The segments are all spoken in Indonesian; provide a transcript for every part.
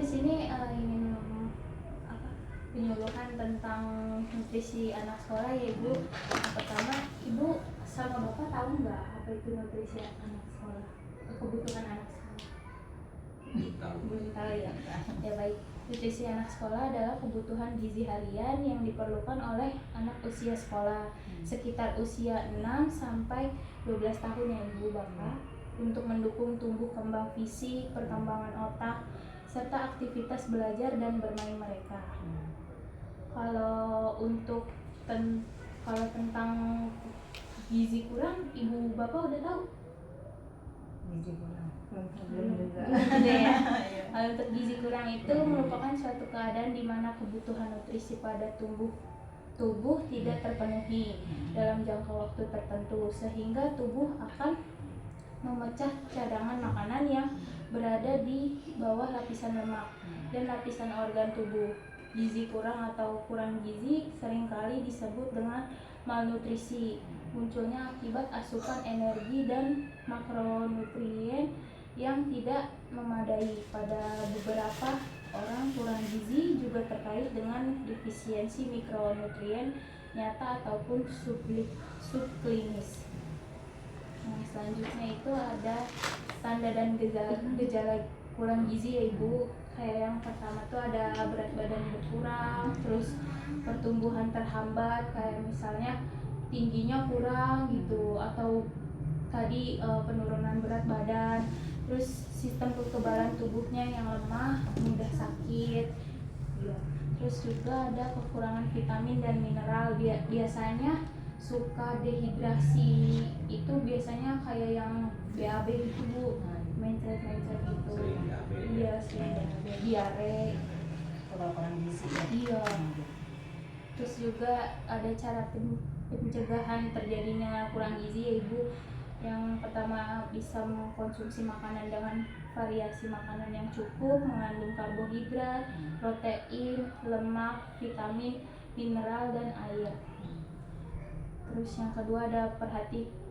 di sini ingin penyuluhan tentang nutrisi anak sekolah ya Ibu. Yang pertama, Ibu sama Bapak tahu nggak apa itu nutrisi anak sekolah? Kebutuhan anak sekolah? Belum tahu ya. Ya baik. Nutrisi anak sekolah adalah kebutuhan gizi harian yang diperlukan oleh anak usia sekolah sekitar usia 6 sampai 12 tahun ya Ibu Bapak, untuk mendukung tumbuh kembang fisik, perkembangan otak, serta aktivitas belajar dan bermain mereka. Kalau tentang gizi kurang, Ibu Bapak udah tahu? Gizi kurang belum juga. Ya. Kalau untuk gizi kurang itu merupakan suatu keadaan di mana kebutuhan nutrisi pada tubuh tidak terpenuhi dalam jangka waktu tertentu, sehingga tubuh akan memecah cadangan makanan yang berada di bawah lapisan lemak dan lapisan organ tubuh. Gizi kurang atau kurang gizi seringkali disebut dengan malnutrisi, munculnya akibat asupan energi dan makronutrien yang tidak memadai. Pada beberapa orang, kurang gizi juga terkait dengan defisiensi mikronutrien nyata ataupun subklinis. Nah, selanjutnya itu ada tanda dan gejala kurang gizi ya Ibu. Kayak yang pertama tuh ada berat badan berkurang, terus pertumbuhan terhambat, kayak misalnya tingginya kurang gitu, atau tadi penurunan berat badan, terus sistem kekebalan tubuhnya yang lemah, mudah sakit ya. Terus juga ada kekurangan vitamin dan mineral, biasanya suka dehidrasi, itu biasanya kayak yang BAB gitu Bu, mencret gitu. Iya sih, diare. Kalau kurang gizi ya. Iya. Terus juga ada cara pencegahan terjadinya kurang gizi ya Ibu. Yang pertama, bisa mengkonsumsi makanan dengan variasi makanan yang cukup, mengandung karbohidrat, protein, lemak, vitamin, mineral, dan air. Terus yang kedua ada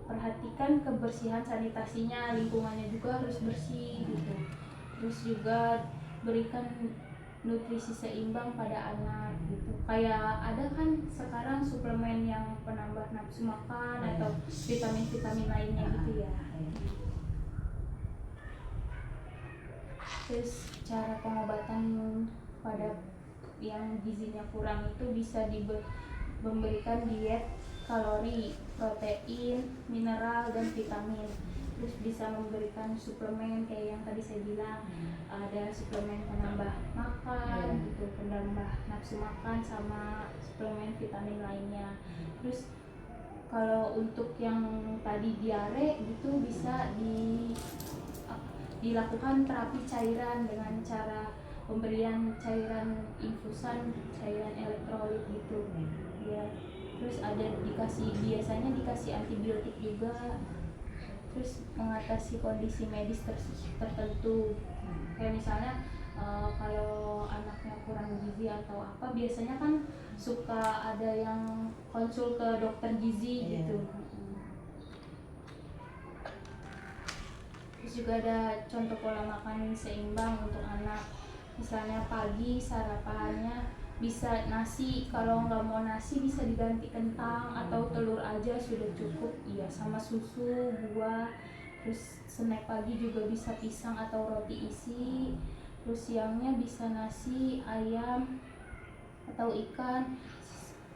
perhatikan kebersihan sanitasinya, lingkungannya juga harus bersih gitu. Terus juga berikan nutrisi seimbang pada anak gitu. Kayak ada kan sekarang suplemen yang penambah nafsu makan atau vitamin-vitamin lainnya gitu ya. Terus cara pengobatan pada yang gizinya kurang itu bisa memberikan diet kalori, protein, mineral, dan vitamin. Terus bisa memberikan suplemen kayak yang tadi saya bilang, ada suplemen penambah makan gitu, penambah nafsu makan, sama suplemen vitamin lainnya. Terus kalau untuk yang tadi diare gitu bisa dilakukan terapi cairan dengan cara pemberian cairan infusan, cairan elektrolit gitu ya. Terus ada biasanya dikasih antibiotik juga. Terus mengatasi kondisi medis tertentu, kayak misalnya kalau anaknya kurang gizi atau apa, biasanya kan suka ada yang konsul ke dokter gizi gitu. Terus juga ada contoh pola makan seimbang untuk anak. Misalnya pagi sarapannya bisa nasi, kalau nggak mau nasi bisa diganti kentang atau telur aja sudah cukup, iya, sama susu, buah. Terus snack pagi juga bisa pisang atau roti isi. Terus siangnya bisa nasi, ayam atau ikan,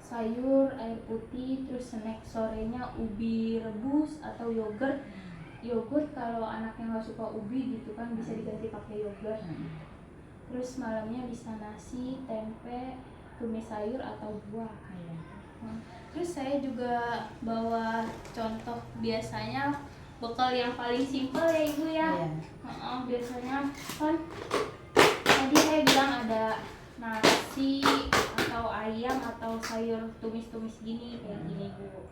sayur, air putih. Terus snack sorenya ubi rebus atau yogurt. Yogurt kalau anaknya nggak suka ubi gitu kan bisa diganti pakai yogurt. Terus malamnya bisa nasi, tempe, tumis sayur atau buah. Terus saya juga bawa contoh biasanya bekal yang paling simpel ya Ibu ya. Biasanya kan tadi saya bilang ada nasi atau ayam atau sayur tumis-tumis gini kayak gini Bu.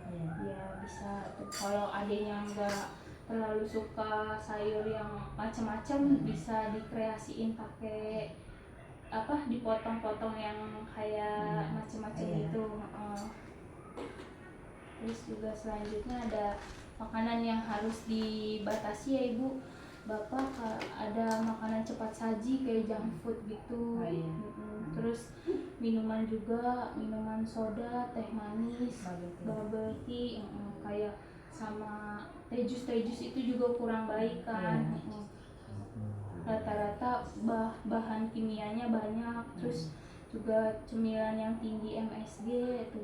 Ya bisa. Kalau adanya nggak terlalu suka sayur yang macam-macam, bisa dikreasiin pakai dipotong-potong yang kayak macam-macam gitu. Terus juga selanjutnya ada makanan yang harus dibatasi ya Ibu. bapak ada makanan cepat saji kayak junk food gitu. Oh, iya. Terus minuman juga, minuman soda, teh manis, bubble tea, kayak sama teh jus itu juga kurang baik kan. Rata-rata bahan kimianya banyak, terus juga cemilan yang tinggi MSG itu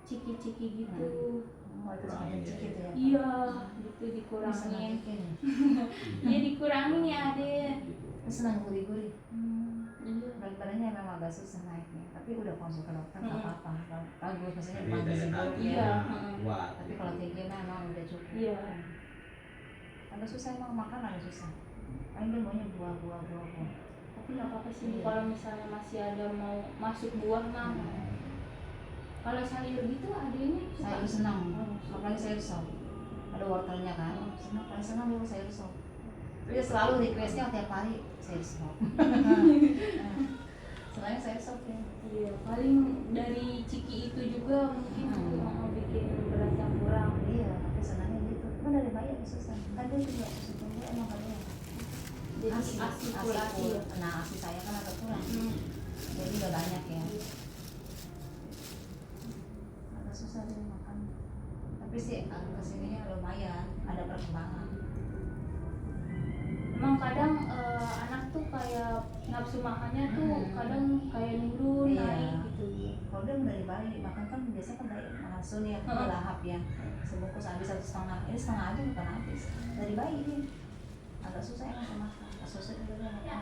ciki-ciki gitu. Oh, itu semacam ciki tuh ya? Iya, gitu dikurangin. Iya dikurangin ya Ade. Senang gurih-gurih. Iya. Berat badannya memang agak susah naiknya, tapi udah konsul ke dokter nggak apa-apa. Bagus, maksudnya Jadi bukan daya gizi buruk tahannya Iya. kuat. Tapi kalau kayak gini memang udah cukup. Iya. Agak susah emang makan agak susah. Paling dia maunya buah. Tapi nggak apa-apa sih kalau misalnya masih ada mau masuk buah mah. Kalau sayur gitu adanya Sayur senang, makanya sayur sop. Ada wortelnya kan, paling senang dulu sayur sop. Dia selalu requestnya tiap hari sayur sop. Selain sayur sop ya. Iya, paling dari ciki itu juga mungkin mau bikin berat yang kurang. Iya, tapi senangnya gitu. Cuma dari bayi agak susah. Kan dia juga susu tumbuh emang kali ya. Jadi asi full. Nah, asi saya kan agak kurang. Jadi udah banyak ya. Agak susah dia makan. Tapi sih kesininya lumayan, ada perkembangan. Emang kadang anak tuh kayak nafsu makannya tuh kadang kayak nurun Iya. naik gitu. Kalau dia dari bayi, makan kan biasanya kan dari makan sun ya, lahap ya. Sebungkus habis 1,5. Ini setengah aja bukan habis. Dari bayi dia. Agak susah emang makan. Susah juga dia makan.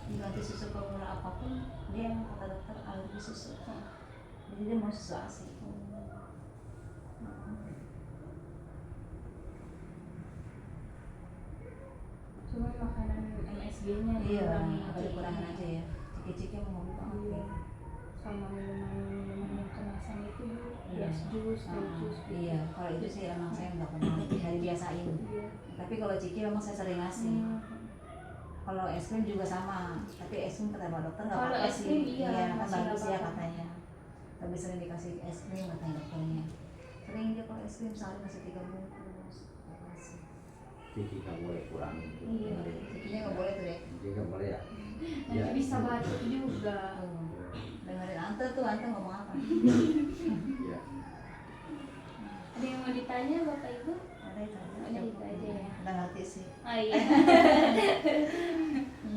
Diganti susu formula apapun, dia emang kata dokter alergi susu. Jadi dia mau susu ASI. Cuma makanan MSG-nya Iya, dikurangi agak dikurangin aja ya. Ciki-ciki emang mau banget. Iya. Sama minuman yang kemasan itu Iya. jus, teh jus. Iya, kalau itu sih emang saya nggak pernah dari biasain. Iya. Tapi kalau ciki memang saya sering ngasih. Kalau es krim juga sama, tapi es krim kata Pak dokter nggak Kalau apa-apa es sih. krim iya, kan masih bagus nggak ya apa-apa. katanya. Tapi sering dikasih es krim katanya dokternya. Sering dia kalau es krim sehari masih 3 bungkus. Dia kasih. Ciki nggak boleh kurangin. Iya. Cikinya nggak boleh tuh deh. Ciki nggak boleh ya. Nanti bisa batuk juga. Dengerin Ante tuh, Ante ngomong apa? Iya. Ada yang mau ditanya Bapak Ibu? Ada itu aja. Ada itu aja ya. Udah ngerti sih. Oh iya.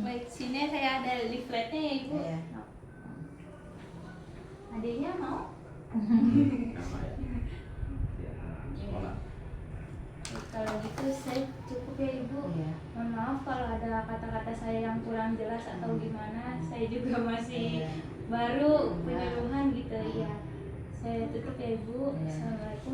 Baik, sini saya ada leafletnya ya Ibu. Iya. Adanya mau? Nama ya. Ya, sekolah. Kalau gitu saya cukup ya Ibu. Iya. Mohon maaf kalau ada kata-kata saya yang kurang jelas atau gimana. Saya juga masih Iya. baru penyuluhan gitu ya. Saya tutup ya Ibu. Iya. Assalamualaikum.